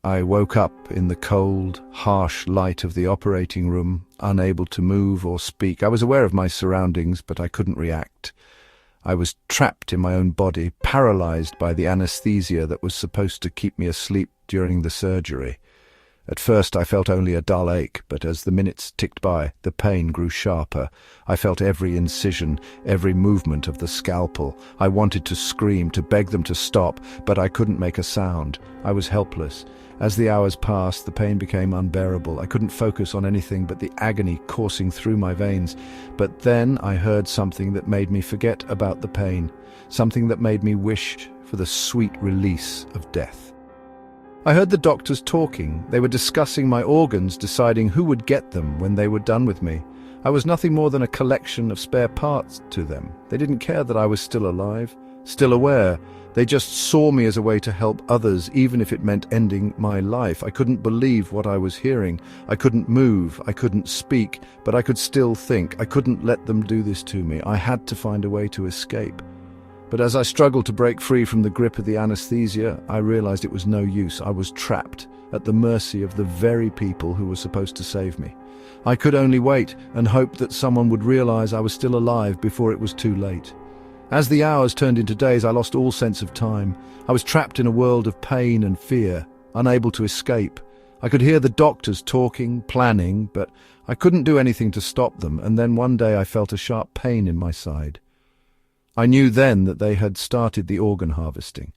I woke up in the cold, harsh light of the operating room, unable to move or speak. I was aware of my surroundings, but I couldn't react. I was trapped in my own body, paralyzed by the anesthesia that was supposed to keep me asleep during the surgery. At first I felt only a dull ache, but as the minutes ticked by, the pain grew sharper. I felt every incision, every movement of the scalpel. I wanted to scream, to beg them to stop, but I couldn't make a sound. I was helpless. As the hours passed, the pain became unbearable. I couldn't focus on anything but the agony coursing through my veins. But then I heard something that made me forget about the pain, something that made me wish for the sweet release of death. I heard the doctors talking. They were discussing my organs, deciding who would get them when they were done with me. I was nothing more than a collection of spare parts to them. They didn't care that I was still alive, still aware. They just saw me as a way to help others, even if it meant ending my life. I couldn't believe what I was hearing. I couldn't move. I couldn't speak, but I could still think. I couldn't let them do this to me. I had to find a way to escape. But as I struggled to break free from the grip of the anesthesia, I realized it was no use. I was trapped at the mercy of the very people who were supposed to save me. I could only wait and hope that someone would realize I was still alive before it was too late. As the hours turned into days, I lost all sense of time. I was trapped in a world of pain and fear, unable to escape. I could hear the doctors talking, planning, but I couldn't do anything to stop them, and then one day I felt a sharp pain in my side. I knew then that they had started the organ harvesting.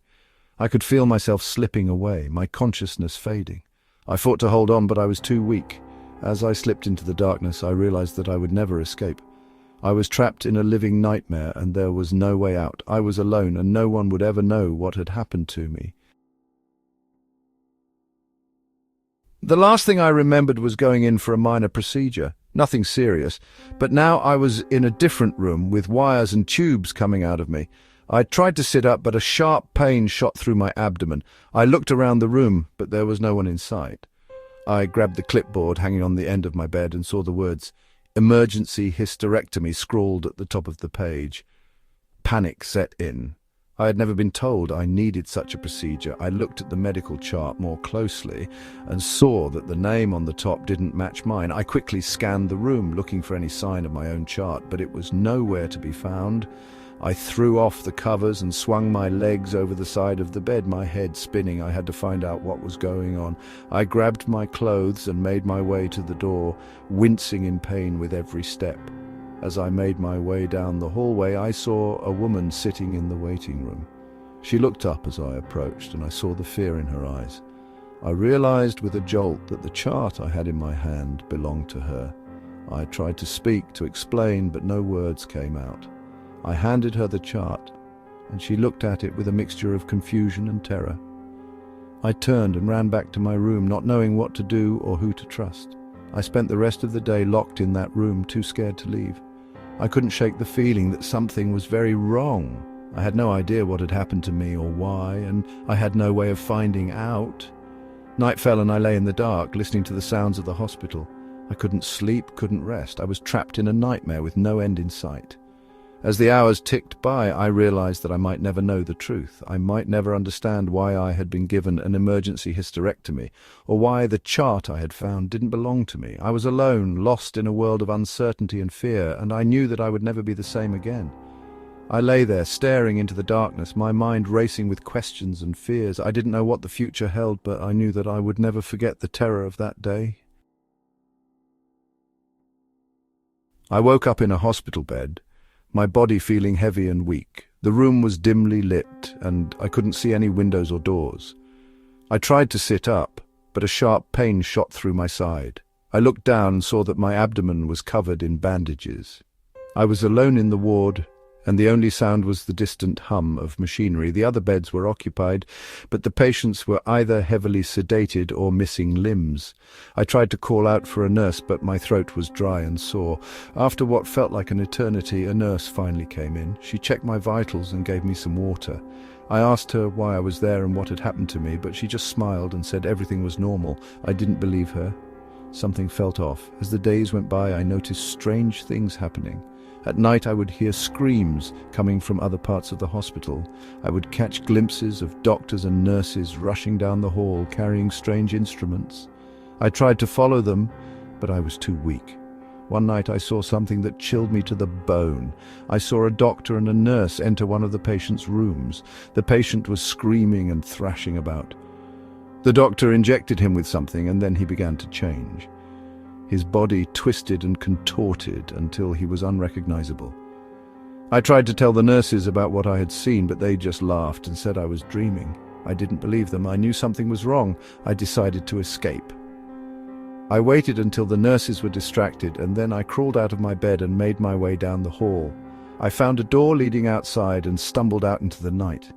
I could feel myself slipping away, my consciousness fading. I fought to hold on, but I was too weak. As I slipped into the darkness, I realized that I would never escape. I was trapped in a living nightmare, and there was no way out. I was alone, and no one would ever know what had happened to me. The last thing I remembered was going in for a minor procedure. Nothing serious, but now I was in a different room with wires and tubes coming out of me. I tried to sit up, but a sharp pain shot through my abdomen. I looked around the room, but there was no one in sight. I grabbed the clipboard hanging on the end of my bed and saw the words, "Emergency hysterectomy," scrawled at the top of the page. Panic set in. I had never been told I needed such a procedure. I looked at the medical chart more closely and saw that the name on the top didn't match mine. I quickly scanned the room, looking for any sign of my own chart, but it was nowhere to be found. I threw off the covers and swung my legs over the side of the bed, my head spinning. I had to find out what was going on. I grabbed my clothes and made my way to the door, wincing in pain with every step. As I made my way down the hallway, I saw a woman sitting in the waiting room. She looked up as I approached, and I saw the fear in her eyes. I realized with a jolt that the chart I had in my hand belonged to her. I tried to speak, to explain, but no words came out. I handed her the chart, and she looked at it with a mixture of confusion and terror. I turned and ran back to my room, not knowing what to do or who to trust. I spent the rest of the day locked in that room, too scared to leave. I couldn't shake the feeling that something was very wrong. I had no idea what had happened to me or why, and I had no way of finding out. Night fell and I lay in the dark, listening to the sounds of the hospital. I couldn't sleep, couldn't rest. I was trapped in a nightmare with no end in sight. As the hours ticked by, I realized that I might never know the truth. I might never understand why I had been given an emergency hysterectomy, or why the chart I had found didn't belong to me. I was alone, lost in a world of uncertainty and fear, and I knew that I would never be the same again. I lay there, staring into the darkness, my mind racing with questions and fears. I didn't know what the future held, but I knew that I would never forget the terror of that day. I woke up in a hospital bed, my body feeling heavy and weak. The room was dimly lit, and I couldn't see any windows or doors. I tried to sit up, but a sharp pain shot through my side. I looked down and saw that my abdomen was covered in bandages. I was alone in the ward, and the only sound was the distant hum of machinery. The other beds were occupied, but the patients were either heavily sedated or missing limbs. I tried to call out for a nurse, but my throat was dry and sore. After what felt like an eternity, a nurse finally came in. She checked my vitals and gave me some water. I asked her why I was there and what had happened to me, but she just smiled and said everything was normal. I didn't believe her. Something felt off. As the days went by, I noticed strange things happening. At night I would hear screams coming from other parts of the hospital. I would catch glimpses of doctors and nurses rushing down the hall carrying strange instruments. I tried to follow them, but I was too weak. One night I saw something that chilled me to the bone. I saw a doctor and a nurse enter one of the patient's rooms. The patient was screaming and thrashing about. The doctor injected him with something, and then he began to change. His body twisted and contorted until he was unrecognizable. I tried to tell the nurses about what I had seen, but they just laughed and said I was dreaming. I didn't believe them. I knew something was wrong. I decided to escape. I waited until the nurses were distracted, and then I crawled out of my bed and made my way down the hall. I found a door leading outside and stumbled out into the night.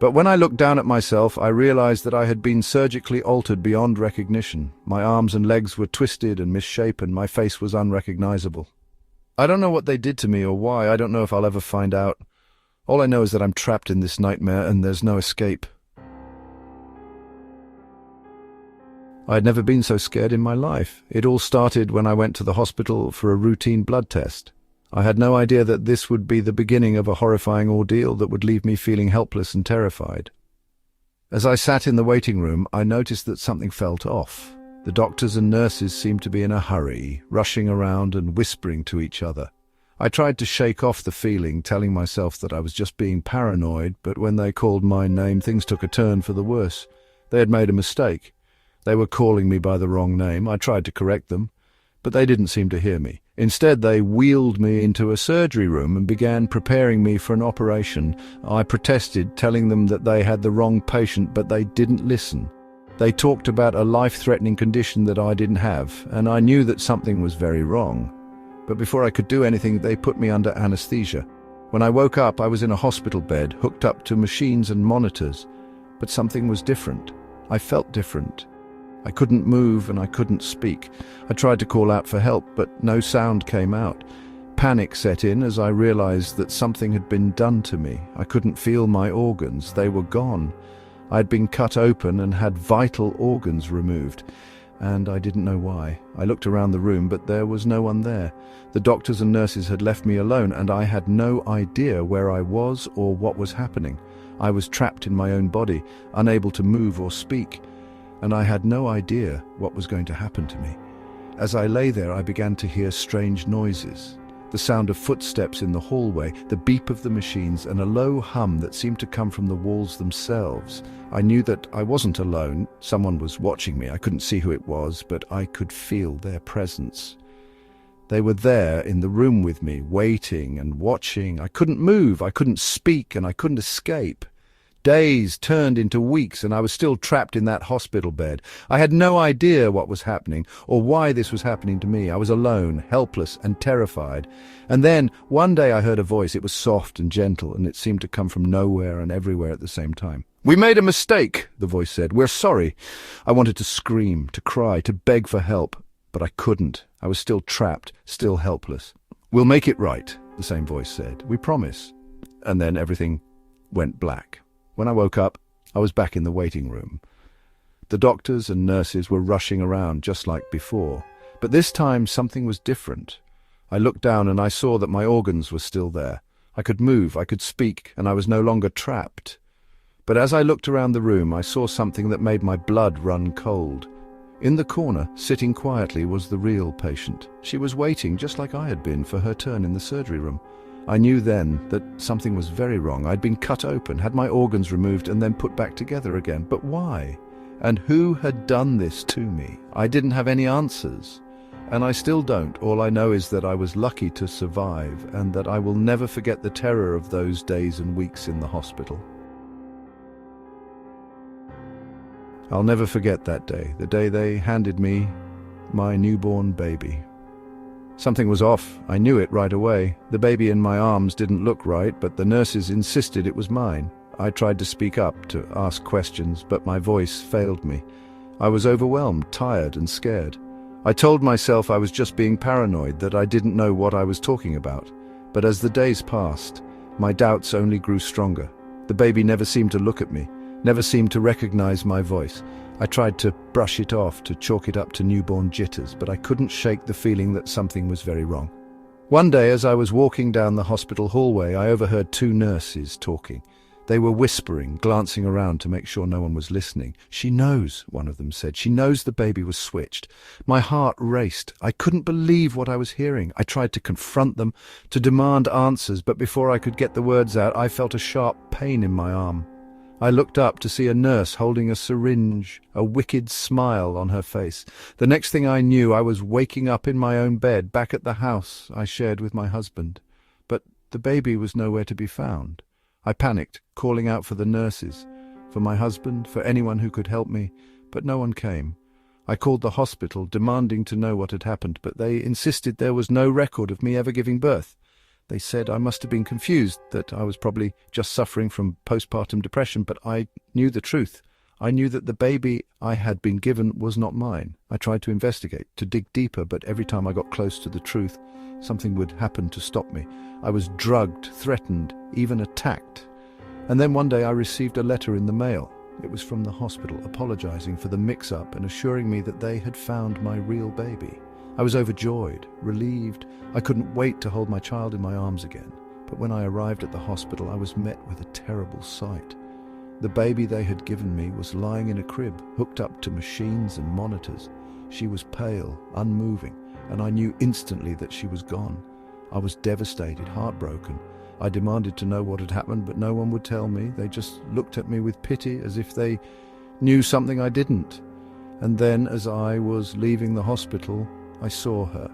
But when I looked down at myself, I realized that I had been surgically altered beyond recognition. My arms and legs were twisted and misshapen. My face was unrecognizable. I don't know what they did to me or why. I don't know if I'll ever find out. All I know is that I'm trapped in this nightmare and there's no escape. I had never been so scared in my life. It all started when I went to the hospital for a routine blood test. I had no idea that this would be the beginning of a horrifying ordeal that would leave me feeling helpless and terrified. As I sat in the waiting room, I noticed that something felt off. The doctors and nurses seemed to be in a hurry, rushing around and whispering to each other. I tried to shake off the feeling, telling myself that I was just being paranoid, but when they called my name, things took a turn for the worse. They had made a mistake. They were calling me by the wrong name. I tried to correct them, but they didn't seem to hear me. Instead, they wheeled me into a surgery room and began preparing me for an operation. I protested, telling them that they had the wrong patient, but they didn't listen. They talked about a life-threatening condition that I didn't have, and I knew that something was very wrong. But before I could do anything, they put me under anesthesia. When I woke up, I was in a hospital bed, hooked up to machines and monitors. But something was different. I felt different. I couldn't move and I couldn't speak. I tried to call out for help, but no sound came out. Panic set in as I realized that something had been done to me. I couldn't feel my organs. They were gone. I'd been cut open and had vital organs removed, and I didn't know why. I looked around the room, but there was no one there. The doctors and nurses had left me alone, and I had no idea where I was or what was happening. I was trapped in my own body, unable to move or speak. And I had no idea what was going to happen to me. As I lay there, I began to hear strange noises. The sound of footsteps in the hallway, the beep of the machines, and a low hum that seemed to come from the walls themselves. I knew that I wasn't alone. Someone was watching me. I couldn't see who it was, but I could feel their presence. They were there in the room with me, waiting and watching. I couldn't move, I couldn't speak, and I couldn't escape. Days turned into weeks, and I was still trapped in that hospital bed. I had no idea what was happening or why this was happening to me. I was alone, helpless, and terrified. And then, one day I heard a voice. It was soft and gentle, and it seemed to come from nowhere and everywhere at the same time. "We made a mistake," the voice said. "We're sorry." I wanted to scream, to cry, to beg for help, but I couldn't. I was still trapped, still helpless. "We'll make it right," the same voice said. "We promise." And then everything went black. When I woke up, I was back in the waiting room. The doctors and nurses were rushing around just like before, but this time something was different. I looked down and I saw that my organs were still there. I could move, I could speak, and I was no longer trapped. But as I looked around the room, I saw something that made my blood run cold. In the corner, sitting quietly, was the real patient. She was waiting, just like I had been, for her turn in the surgery room. I knew then that something was very wrong. I'd been cut open, had my organs removed, and then put back together again. But why? And who had done this to me? I didn't have any answers. And I still don't. All I know is that I was lucky to survive, and that I will never forget the terror of those days and weeks in the hospital. I'll never forget that day, the day they handed me my newborn baby. Something was off. I knew it right away. The baby in my arms didn't look right, but the nurses insisted it was mine. I tried to speak up, to ask questions, but my voice failed me. I was overwhelmed, tired, and scared. I told myself I was just being paranoid, that I didn't know what I was talking about. But as the days passed, my doubts only grew stronger. The baby never seemed to look at me, never seemed to recognize my voice. I tried to brush it off, to chalk it up to newborn jitters, but I couldn't shake the feeling that something was very wrong. One day, as I was walking down the hospital hallway, I overheard two nurses talking. They were whispering, glancing around to make sure no one was listening. "She knows," one of them said. "She knows the baby was switched." My heart raced. I couldn't believe what I was hearing. I tried to confront them, to demand answers, but before I could get the words out, I felt a sharp pain in my arm. I looked up to see a nurse holding a syringe, a wicked smile on her face. The next thing I knew, I was waking up in my own bed, back at the house I shared with my husband. But the baby was nowhere to be found. I panicked, calling out for the nurses, for my husband, for anyone who could help me, but no one came. I called the hospital, demanding to know what had happened, but they insisted there was no record of me ever giving birth. They said I must have been confused, that I was probably just suffering from postpartum depression, but I knew the truth. I knew that the baby I had been given was not mine. I tried to investigate, to dig deeper, but every time I got close to the truth, something would happen to stop me. I was drugged, threatened, even attacked. And then one day I received a letter in the mail. It was from the hospital, apologizing for the mix-up and assuring me that they had found my real baby. I was overjoyed, relieved. I couldn't wait to hold my child in my arms again. But when I arrived at the hospital, I was met with a terrible sight. The baby they had given me was lying in a crib, hooked up to machines and monitors. She was pale, unmoving, and I knew instantly that she was gone. I was devastated, heartbroken. I demanded to know what had happened, but no one would tell me. They just looked at me with pity, as if they knew something I didn't. And then, as I was leaving the hospital, I saw her.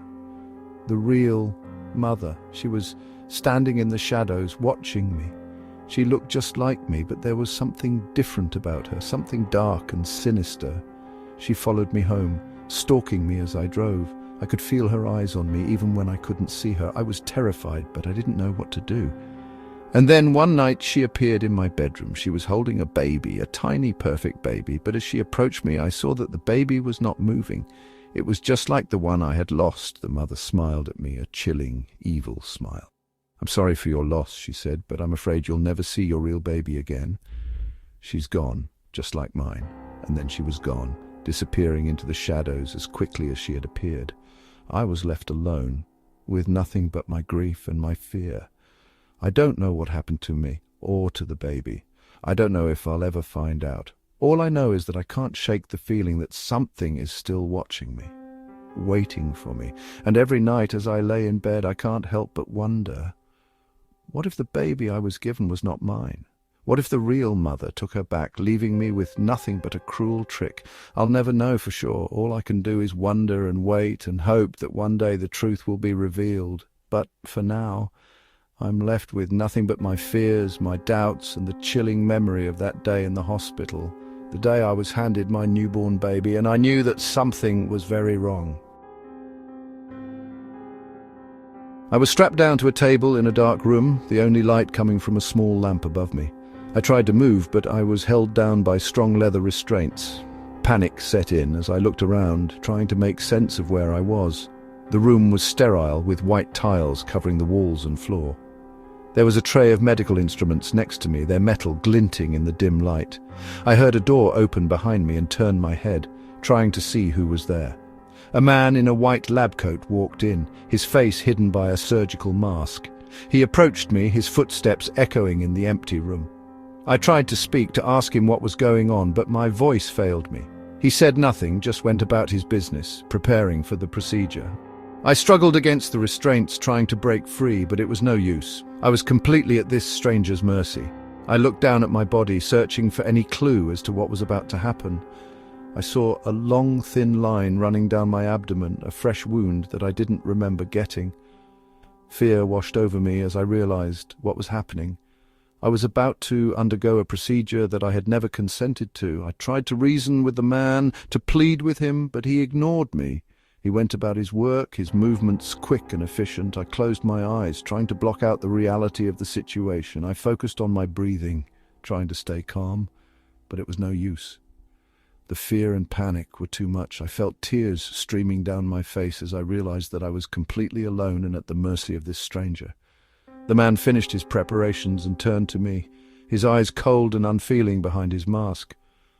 The real mother. She was standing in the shadows, watching me. She looked just like me, but there was something different about her, something dark and sinister. She followed me home, stalking me as I drove. I could feel her eyes on me, even when I couldn't see her. I was terrified, but I didn't know what to do. And then one night she appeared in my bedroom. She was holding a baby, a tiny, perfect baby, but as she approached me, I saw that the baby was not moving. It was just like the one I had lost. The mother smiled at me, a chilling, evil smile. "I'm sorry for your loss," she said, "but I'm afraid you'll never see your real baby again. She's gone, just like mine." And then she was gone, disappearing into the shadows as quickly as she had appeared. I was left alone, with nothing but my grief and my fear. I don't know what happened to me, or to the baby. I don't know if I'll ever find out. All I know is that I can't shake the feeling that something is still watching me, waiting for me. And every night as I lay in bed, I can't help but wonder, what if the baby I was given was not mine? What if the real mother took her back, leaving me with nothing but a cruel trick? I'll never know for sure. All I can do is wonder and wait and hope that one day the truth will be revealed. But for now, I'm left with nothing but my fears, my doubts, and the chilling memory of that day in the hospital, the day I was handed my newborn baby, and I knew that something was very wrong. I was strapped down to a table in a dark room, the only light coming from a small lamp above me. I tried to move, but I was held down by strong leather restraints. Panic set in as I looked around, trying to make sense of where I was. The room was sterile, with white tiles covering the walls and floor. There was a tray of medical instruments next to me, their metal glinting in the dim light. I heard a door open behind me and turned my head, trying to see who was there. A man in a white lab coat walked in, his face hidden by a surgical mask. He approached me, his footsteps echoing in the empty room. I tried to speak, to ask him what was going on, but my voice failed me. He said nothing, just went about his business, preparing for the procedure. I struggled against the restraints, trying to break free, but it was no use. I was completely at this stranger's mercy. I looked down at my body, searching for any clue as to what was about to happen. I saw a long, thin line running down my abdomen, a fresh wound that I didn't remember getting. Fear washed over me as I realized what was happening. I was about to undergo a procedure that I had never consented to. I tried to reason with the man, to plead with him, but he ignored me. He went about his work, his movements quick and efficient. I closed my eyes, trying to block out the reality of the situation. I focused on my breathing, trying to stay calm, but it was no use. The fear and panic were too much. I felt tears streaming down my face as I realized that I was completely alone and at the mercy of this stranger. The man finished his preparations and turned to me, his eyes cold and unfeeling behind his mask.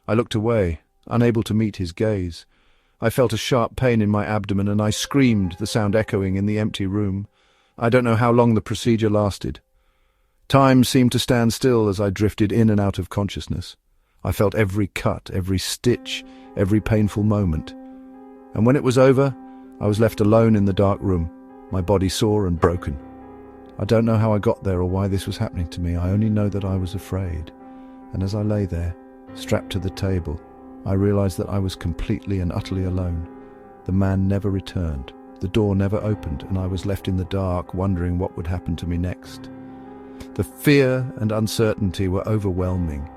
I looked away, unable to meet his gaze. I felt a sharp pain in my abdomen and I screamed, the sound echoing in the empty room. I don't know how long the procedure lasted. Time seemed to stand still as I drifted in and out of consciousness. I felt every cut, every stitch, every painful moment. And when it was over, I was left alone in the dark room, my body sore and broken. I don't know how I got there or why this was happening to me. I only know that I was afraid. And as I lay there, strapped to the table, I realized that I was completely and utterly alone. The man never returned. The door never opened, and I was left in the dark, wondering what would happen to me next. The fear and uncertainty were overwhelming,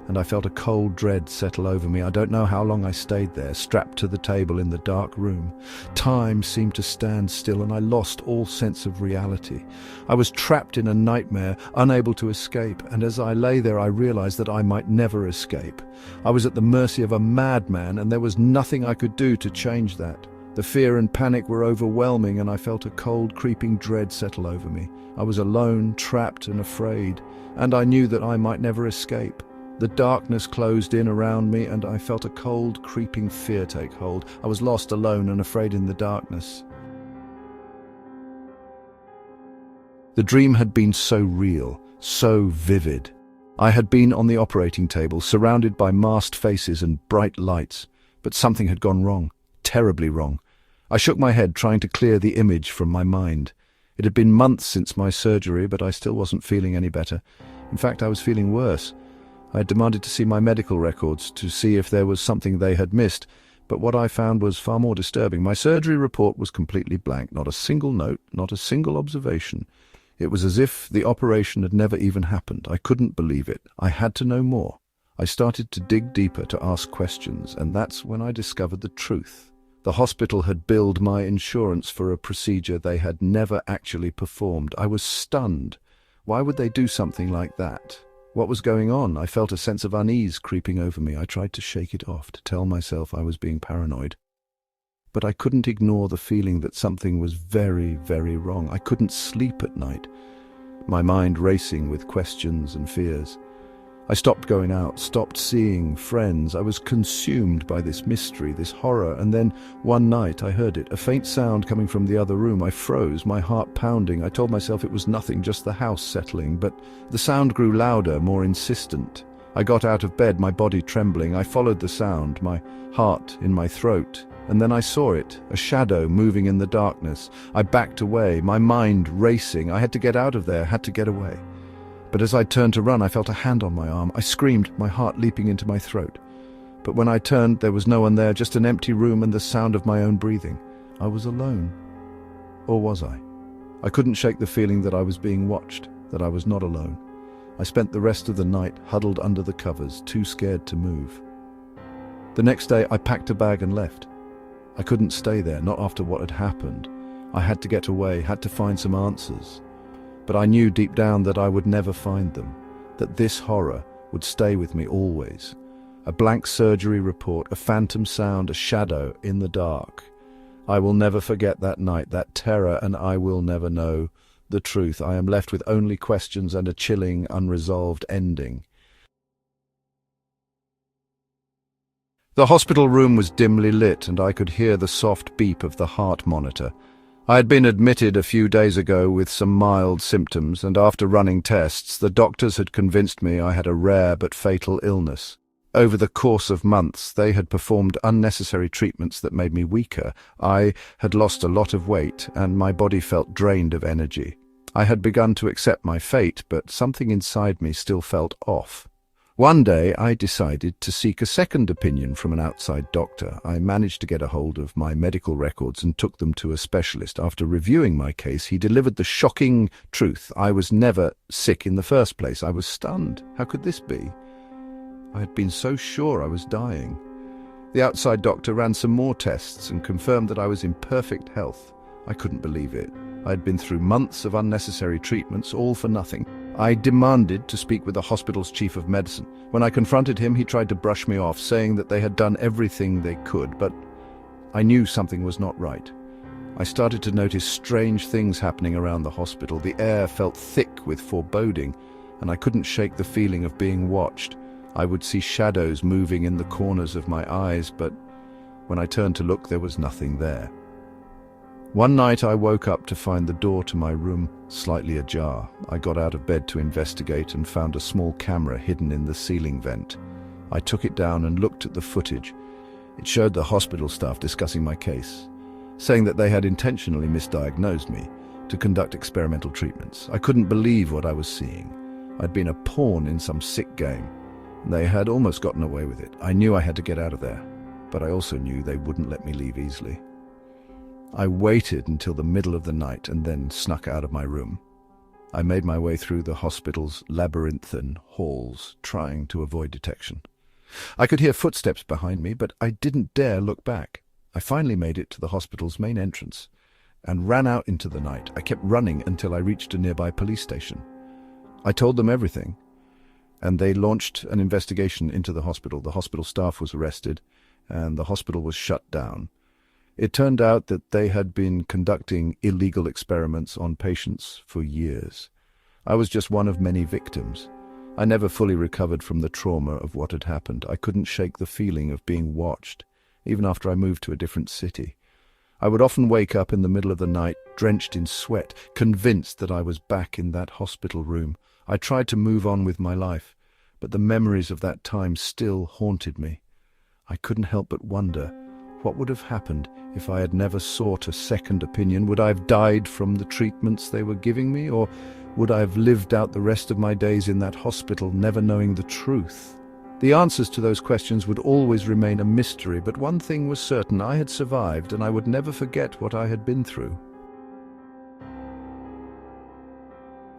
and I felt a cold dread settle over me. I don't know how long I stayed there, strapped to the table in the dark room. Time seemed to stand still, and I lost all sense of reality. I was trapped in a nightmare, unable to escape, and as I lay there I realized that I might never escape. I was at the mercy of a madman, and there was nothing I could do to change that. The fear and panic were overwhelming, and I felt a cold, creeping dread settle over me. I was alone, trapped and afraid, and I knew that I might never escape. The darkness closed in around me, and I felt a cold, creeping fear take hold. I was lost, alone, and afraid in the darkness. The dream had been so real, so vivid. I had been on the operating table, surrounded by masked faces and bright lights, but something had gone wrong, terribly wrong. I shook my head, trying to clear the image from my mind. It had been months since my surgery, but I still wasn't feeling any better. In fact, I was feeling worse. I had demanded to see my medical records to see if there was something they had missed, but what I found was far more disturbing. My surgery report was completely blank, not a single note, not a single observation. It was as if the operation had never even happened. I couldn't believe it. I had to know more. I started to dig deeper, to ask questions, and that's when I discovered the truth. The hospital had billed my insurance for a procedure they had never actually performed. I was stunned. Why would they do something like that? What was going on? I felt a sense of unease creeping over me. I tried to shake it off, to tell myself I was being paranoid. But I couldn't ignore the feeling that something was very, very wrong. I couldn't sleep at night, my mind racing with questions and fears. I stopped going out, stopped seeing friends. I was consumed by this mystery, this horror, and then one night I heard it, a faint sound coming from the other room. I froze, my heart pounding. I told myself it was nothing, just the house settling, but the sound grew louder, more insistent. I got out of bed, my body trembling. I followed the sound, my heart in my throat, and then I saw it, a shadow moving in the darkness. I backed away, my mind racing. I had to get out of there, had to get away. But as I turned to run, I felt a hand on my arm. I screamed, my heart leaping into my throat. But when I turned, there was no one there, just an empty room and the sound of my own breathing. I was alone. Or was I? I couldn't shake the feeling that I was being watched, that I was not alone. I spent the rest of the night huddled under the covers, too scared to move. The next day, I packed a bag and left. I couldn't stay there, not after what had happened. I had to get away, had to find some answers. But I knew deep down that I would never find them, that this horror would stay with me always. A blank surgery report, a phantom sound, a shadow in the dark. I will never forget that night, that terror, and I will never know the truth. I am left with only questions and a chilling, unresolved ending. The hospital room was dimly lit, and I could hear the soft beep of the heart monitor. I had been admitted a few days ago with some mild symptoms, and after running tests, the doctors had convinced me I had a rare but fatal illness. Over the course of months, they had performed unnecessary treatments that made me weaker. I had lost a lot of weight, and my body felt drained of energy. I had begun to accept my fate, but something inside me still felt off. One day, I decided to seek a second opinion from an outside doctor. I managed to get a hold of my medical records and took them to a specialist. After reviewing my case, he delivered the shocking truth. I was never sick in the first place. I was stunned. How could this be? I had been so sure I was dying. The outside doctor ran some more tests and confirmed that I was in perfect health. I couldn't believe it. I had been through months of unnecessary treatments, all for nothing. I demanded to speak with the hospital's chief of medicine. When I confronted him, he tried to brush me off, saying that they had done everything they could, but I knew something was not right. I started to notice strange things happening around the hospital. The air felt thick with foreboding, and I couldn't shake the feeling of being watched. I would see shadows moving in the corners of my eyes, but when I turned to look, there was nothing there. One night I woke up to find the door to my room slightly ajar. I got out of bed to investigate and found a small camera hidden in the ceiling vent. I took it down and looked at the footage. It showed the hospital staff discussing my case, saying that they had intentionally misdiagnosed me to conduct experimental treatments. I couldn't believe what I was seeing. I'd been a pawn in some sick game. They had almost gotten away with it. I knew I had to get out of there, but I also knew they wouldn't let me leave easily. I waited until the middle of the night and then snuck out of my room. I made my way through the hospital's labyrinthine halls, trying to avoid detection. I could hear footsteps behind me, but I didn't dare look back. I finally made it to the hospital's main entrance and ran out into the night. I kept running until I reached a nearby police station. I told them everything, and they launched an investigation into the hospital. The hospital staff was arrested, and the hospital was shut down. It turned out that they had been conducting illegal experiments on patients for years. I was just one of many victims. I never fully recovered from the trauma of what had happened. I couldn't shake the feeling of being watched, even after I moved to a different city. I would often wake up in the middle of the night, drenched in sweat, convinced that I was back in that hospital room. I tried to move on with my life, but the memories of that time still haunted me. I couldn't help but wonder, what would have happened if I had never sought a second opinion? Would I have died from the treatments they were giving me, or would I have lived out the rest of my days in that hospital, never knowing the truth? The answers to those questions would always remain a mystery, but one thing was certain: I had survived, and I would never forget what I had been through.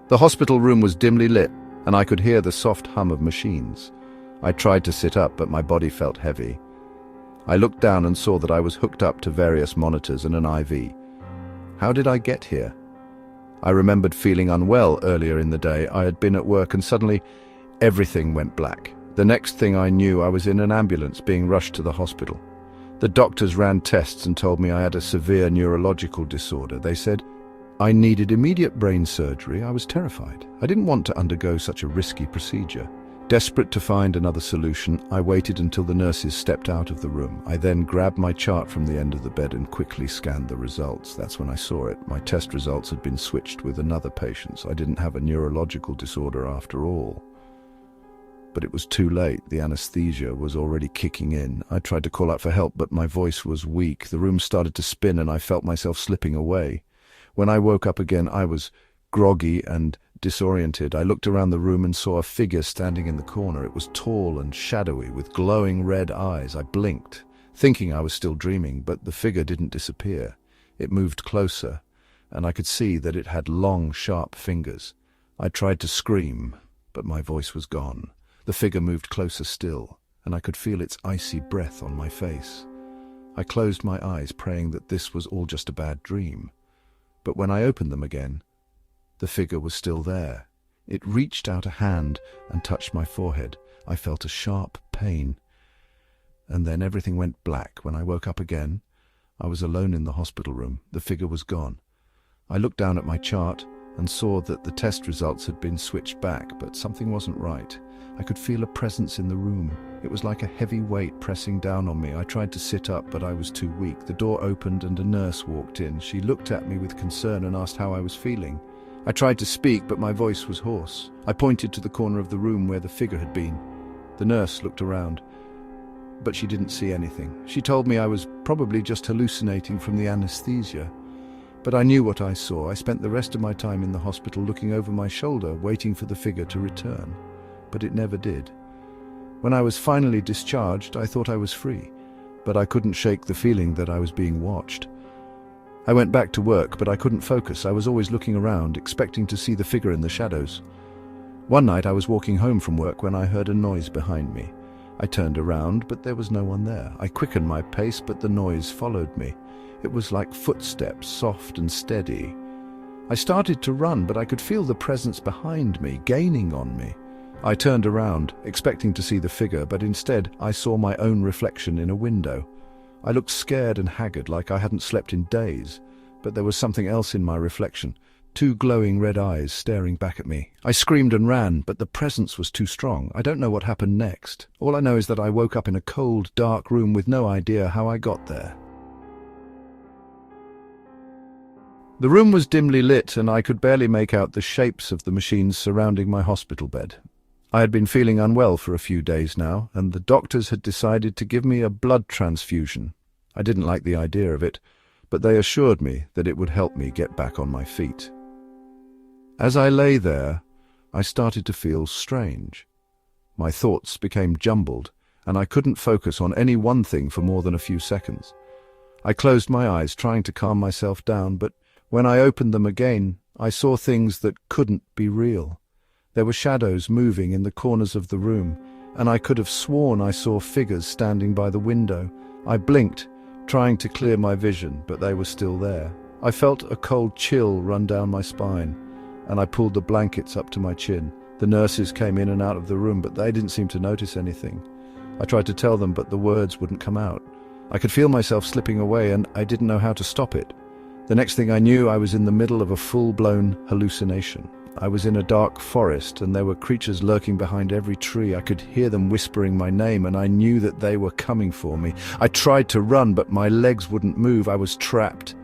The hospital room was dimly lit, and I could hear the soft hum of machines. I tried to sit up, but my body felt heavy. I looked down and saw that I was hooked up to various monitors and an IV. How did I get here? I remembered feeling unwell earlier in the day. I had been at work and suddenly everything went black. The next thing I knew, I was in an ambulance being rushed to the hospital. The doctors ran tests and told me I had a severe neurological disorder. They said I needed immediate brain surgery. I was terrified. I didn't want to undergo such a risky procedure. Desperate to find another solution, I waited until the nurses stepped out of the room. I then grabbed my chart from the end of the bed and quickly scanned the results. That's when I saw it. My test results had been switched with another patient's. I didn't have a neurological disorder after all. But it was too late. The anesthesia was already kicking in. I tried to call out for help, but my voice was weak. The room started to spin and I felt myself slipping away. When I woke up again, I was groggy and disoriented. I looked around the room and saw a figure standing in the corner. It was tall and shadowy with glowing red eyes. I blinked, thinking I was still dreaming, but the figure didn't disappear. It moved closer, and I could see that it had long, sharp fingers. I tried to scream, but my voice was gone. The figure moved closer still, and I could feel its icy breath on my face. I closed my eyes, praying that this was all just a bad dream. But when I opened them again, the figure was still there. It reached out a hand and touched my forehead. I felt a sharp pain. And then everything went black. When I woke up again, I was alone in the hospital room. The figure was gone. I looked down at my chart and saw that the test results had been switched back, but something wasn't right. I could feel a presence in the room. It was like a heavy weight pressing down on me. I tried to sit up, but I was too weak. The door opened and a nurse walked in. She looked at me with concern and asked how I was feeling. I tried to speak, but my voice was hoarse. I pointed to the corner of the room where the figure had been. The nurse looked around, but she didn't see anything. She told me I was probably just hallucinating from the anesthesia. But I knew what I saw. I spent the rest of my time in the hospital looking over my shoulder, waiting for the figure to return. But it never did. When I was finally discharged, I thought I was free, but I couldn't shake the feeling that I was being watched. I went back to work, but I couldn't focus. I was always looking around, expecting to see the figure in the shadows. One night I was walking home from work when I heard a noise behind me. I turned around, but there was no one there. I quickened my pace, but the noise followed me. It was like footsteps, soft and steady. I started to run, but I could feel the presence behind me, gaining on me. I turned around, expecting to see the figure, but instead I saw my own reflection in a window. I looked scared and haggard, like I hadn't slept in days, but there was something else in my reflection. Two glowing red eyes staring back at me. I screamed and ran, but the presence was too strong. I don't know what happened next. All I know is that I woke up in a cold, dark room with no idea how I got there. The room was dimly lit, and I could barely make out the shapes of the machines surrounding my hospital bed. I had been feeling unwell for a few days now, and the doctors had decided to give me a blood transfusion. I didn't like the idea of it, but they assured me that it would help me get back on my feet. As I lay there, I started to feel strange. My thoughts became jumbled, and I couldn't focus on any one thing for more than a few seconds. I closed my eyes, trying to calm myself down, but when I opened them again, I saw things that couldn't be real. There were shadows moving in the corners of the room, and I could have sworn I saw figures standing by the window. I blinked, trying to clear my vision, but they were still there. I felt a cold chill run down my spine, and I pulled the blankets up to my chin. The nurses came in and out of the room, but they didn't seem to notice anything. I tried to tell them, but the words wouldn't come out. I could feel myself slipping away, and I didn't know how to stop it. The next thing I knew, I was in the middle of a full-blown hallucination. I was in a dark forest, and there were creatures lurking behind every tree. I could hear them whispering my name, and I knew that they were coming for me. I tried to run, but my legs wouldn't move. I was trapped,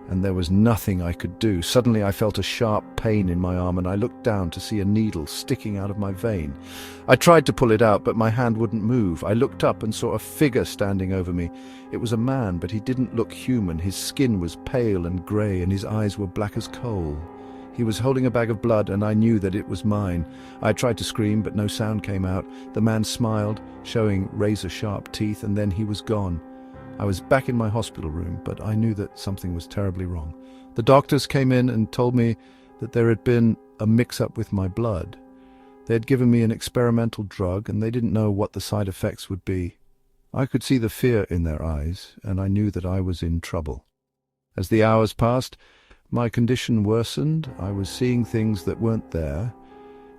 and there was nothing I could do. Suddenly I felt a sharp pain in my arm, and I looked down to see a needle sticking out of my vein. I tried to pull it out, but my hand wouldn't move. I looked up and saw a figure standing over me. It was a man, but he didn't look human. His skin was pale and grey, and his eyes were black as coal. He was holding a bag of blood, and I knew that it was mine. I tried to scream, but no sound came out. The man smiled, showing razor-sharp teeth, and then he was gone. I was back in my hospital room, but I knew that something was terribly wrong. The doctors came in and told me that there had been a mix-up with my blood. They had given me an experimental drug, and they didn't know what the side effects would be. I could see the fear in their eyes, and I knew that I was in trouble. As the hours passed, my condition worsened. I was seeing things that weren't there,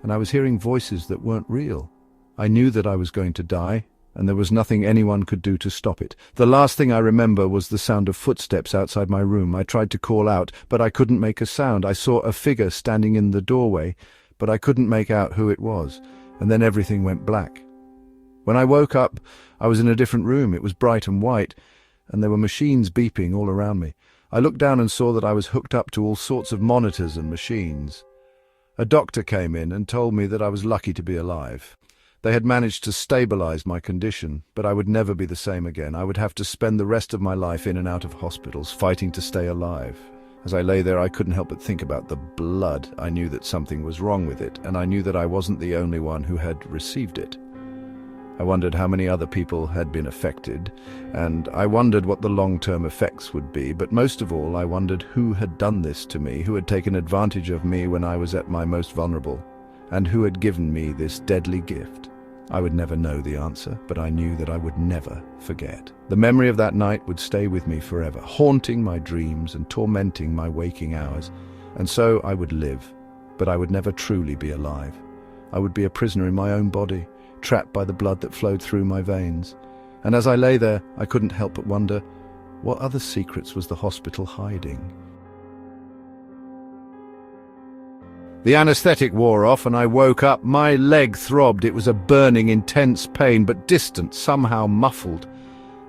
and I was hearing voices that weren't real. I knew that I was going to die, and there was nothing anyone could do to stop it. The last thing I remember was the sound of footsteps outside my room. I tried to call out, but I couldn't make a sound. I saw a figure standing in the doorway, but I couldn't make out who it was, and then everything went black. When I woke up, I was in a different room. It was bright and white, and there were machines beeping all around me. I looked down and saw that I was hooked up to all sorts of monitors and machines. A doctor came in and told me that I was lucky to be alive. They had managed to stabilize my condition, but I would never be the same again. I would have to spend the rest of my life in and out of hospitals, fighting to stay alive. As I lay there, I couldn't help but think about the blood. I knew that something was wrong with it, and I knew that I wasn't the only one who had received it. I wondered how many other people had been affected, and I wondered what the long-term effects would be, but most of all, I wondered who had done this to me, who had taken advantage of me when I was at my most vulnerable, and who had given me this deadly gift. I would never know the answer, but I knew that I would never forget. The memory of that night would stay with me forever, haunting my dreams and tormenting my waking hours. And so I would live, but I would never truly be alive. I would be a prisoner in my own body, trapped by the blood that flowed through my veins. And as I lay there, I couldn't help but wonder, what other secrets was the hospital hiding? The anesthetic wore off and I woke up. My leg throbbed. It was a burning, intense pain, but distant, somehow muffled.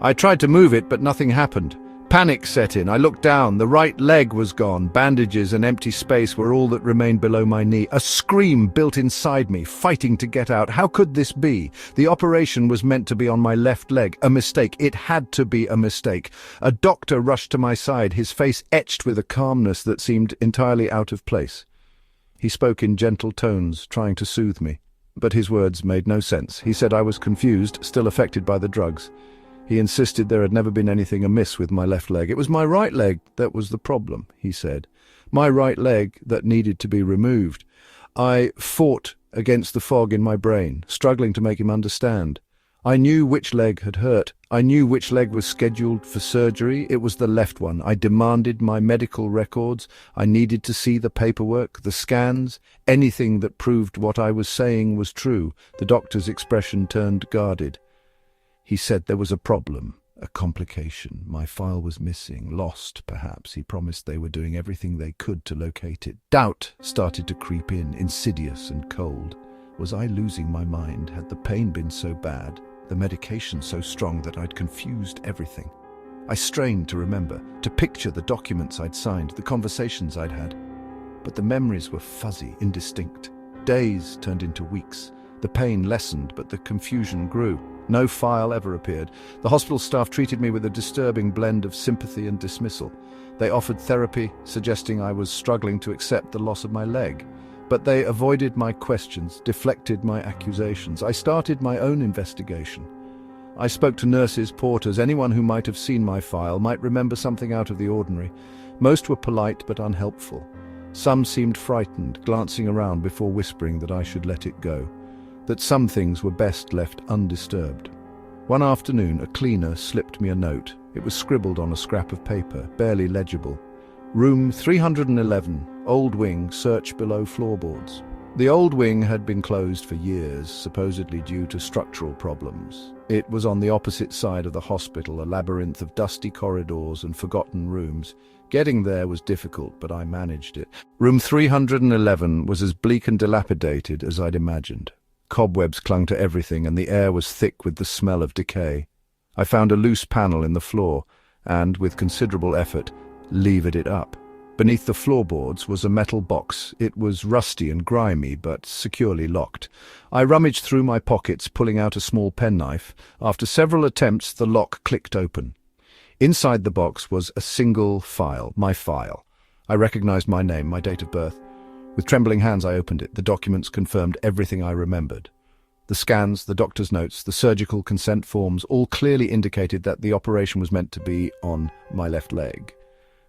I tried to move it, but nothing happened. Panic set in. I looked down. The right leg was gone. Bandages and empty space were all that remained below my knee. A scream built inside me, fighting to get out. How could this be? The operation was meant to be on my left leg. A mistake. It had to be a mistake. A doctor rushed to my side, his face etched with a calmness that seemed entirely out of place. He spoke in gentle tones, trying to soothe me, but his words made no sense. He said I was confused, still affected by the drugs. He insisted there had never been anything amiss with my left leg. It was my right leg that was the problem, he said. My right leg that needed to be removed. I fought against the fog in my brain, struggling to make him understand. I knew which leg had hurt. I knew which leg was scheduled for surgery. It was the left one. I demanded my medical records. I needed to see the paperwork, the scans, anything that proved what I was saying was true. The doctor's expression turned guarded. He said there was a problem, a complication. My file was missing, lost, perhaps. He promised they were doing everything they could to locate it. Doubt started to creep in, insidious and cold. Was I losing my mind? Had the pain been so bad? The medication so strong that I'd confused everything. I strained to remember, to picture the documents I'd signed, the conversations I'd had. But the memories were fuzzy, indistinct. Days turned into weeks. The pain lessened, but the confusion grew. No file ever appeared. The hospital staff treated me with a disturbing blend of sympathy and dismissal. They offered therapy, suggesting I was struggling to accept the loss of my leg. But they avoided my questions, deflected my accusations. I started my own investigation. I spoke to nurses, porters, anyone who might have seen my file, might remember something out of the ordinary. Most were polite but unhelpful. Some seemed frightened, glancing around before whispering that I should let it go, that some things were best left undisturbed. One afternoon, a cleaner slipped me a note. It was scribbled on a scrap of paper, barely legible. Room 311, old wing, search below floorboards. The old wing had been closed for years, supposedly due to structural problems. It was on the opposite side of the hospital, a labyrinth of dusty corridors and forgotten rooms. Getting there was difficult, but I managed it. Room 311 was as bleak and dilapidated as I'd imagined. Cobwebs clung to everything, and the air was thick with the smell of decay. I found a loose panel in the floor, and, with considerable effort, levered it up. Beneath the floorboards was a metal box. It was rusty and grimy, but securely locked. I rummaged through my pockets, pulling out a small penknife. After several attempts, the lock clicked open. Inside the box was a single file, my file. I recognized my name, my date of birth. With trembling hands I opened it. The documents confirmed everything I remembered. The scans, the doctor's notes, the surgical consent forms all clearly indicated that the operation was meant to be on my left leg.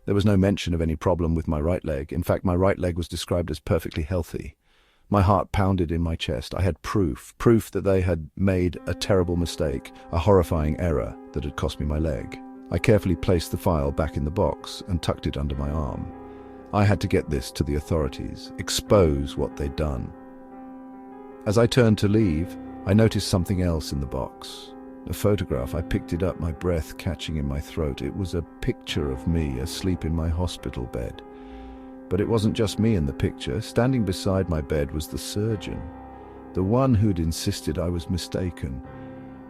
There was no mention of any problem with my right leg. In fact, my right leg was described as perfectly healthy. My heart pounded in my chest. I had proof that they had made a terrible mistake, a horrifying error that had cost me my leg. I carefully placed the file back in the box and tucked it under my arm. I had to get this to the authorities, expose what they'd done. As I turned to leave, I noticed something else in the box. A photograph. I picked it up, my breath catching in my throat. It was a picture of me asleep in my hospital bed. But it wasn't just me in the picture. Standing beside my bed was the surgeon, the one who'd insisted I was mistaken.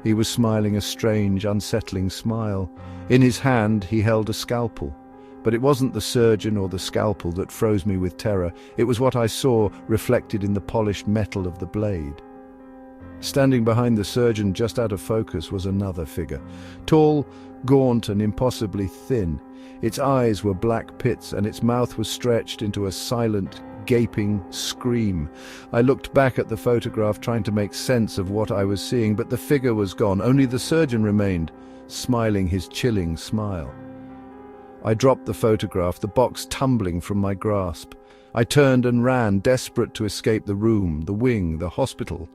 He was smiling a strange, unsettling smile. In his hand, he held a scalpel. But it wasn't the surgeon or the scalpel that froze me with terror. It was what I saw reflected in the polished metal of the blade. Standing behind the surgeon, just out of focus, was another figure. Tall, gaunt, and impossibly thin. Its eyes were black pits, and its mouth was stretched into a silent, gaping scream. I looked back at the photograph, trying to make sense of what I was seeing, but the figure was gone. Only the surgeon remained, smiling his chilling smile. I dropped the photograph, the box tumbling from my grasp. I turned and ran, desperate to escape the room, the wing, the hospital.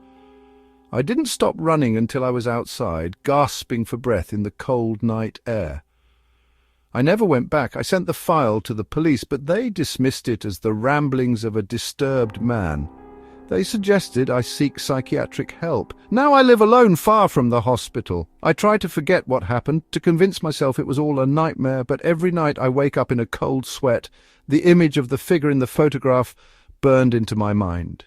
I didn't stop running until I was outside, gasping for breath in the cold night air. I never went back. I sent the file to the police, but they dismissed it as the ramblings of a disturbed man. They suggested I seek psychiatric help. Now I live alone, far from the hospital. I try to forget what happened, to convince myself it was all a nightmare, but every night I wake up in a cold sweat. The image of the figure in the photograph burned into my mind.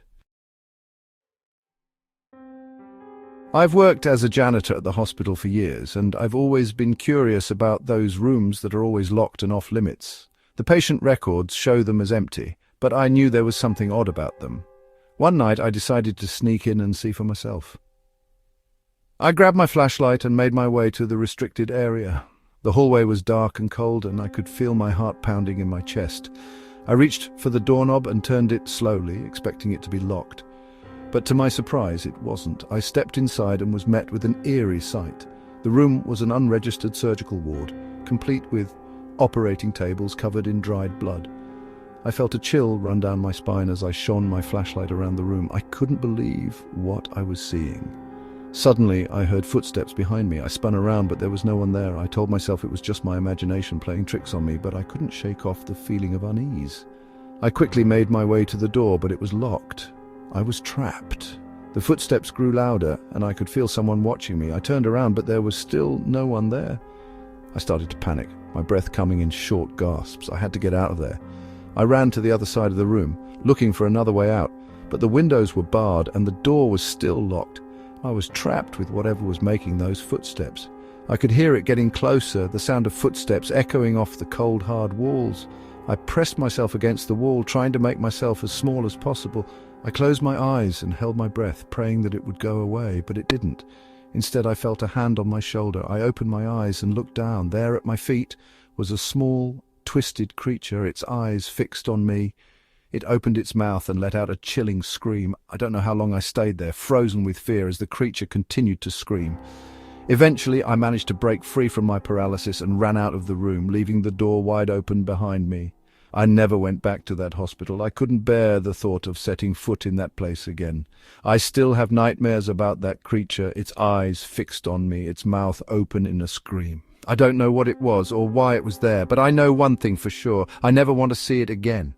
I've worked as a janitor at the hospital for years, and I've always been curious about those rooms that are always locked and off limits. The patient records show them as empty, but I knew there was something odd about them. One night I decided to sneak in and see for myself. I grabbed my flashlight and made my way to the restricted area. The hallway was dark and cold, and I could feel my heart pounding in my chest. I reached for the doorknob and turned it slowly, expecting it to be locked. But to my surprise, it wasn't. I stepped inside and was met with an eerie sight. The room was an unregistered surgical ward, complete with operating tables covered in dried blood. I felt a chill run down my spine as I shone my flashlight around the room. I couldn't believe what I was seeing. Suddenly, I heard footsteps behind me. I spun around, but there was no one there. I told myself it was just my imagination playing tricks on me, but I couldn't shake off the feeling of unease. I quickly made my way to the door, but it was locked. I was trapped. The footsteps grew louder, and I could feel someone watching me. I turned around, but there was still no one there. I started to panic, my breath coming in short gasps. I had to get out of there. I ran to the other side of the room, looking for another way out, but the windows were barred and the door was still locked. I was trapped with whatever was making those footsteps. I could hear it getting closer, the sound of footsteps echoing off the cold, hard walls. I pressed myself against the wall, trying to make myself as small as possible. I closed my eyes and held my breath, praying that it would go away, but it didn't. Instead, I felt a hand on my shoulder. I opened my eyes and looked down. There at my feet was a small, twisted creature, its eyes fixed on me. It opened its mouth and let out a chilling scream. I don't know how long I stayed there, frozen with fear as the creature continued to scream. Eventually, I managed to break free from my paralysis and ran out of the room, leaving the door wide open behind me. I never went back to that hospital. I couldn't bear the thought of setting foot in that place again. I still have nightmares about that creature, its eyes fixed on me, its mouth open in a scream. I don't know what it was or why it was there, but I know one thing for sure. I never want to see it again.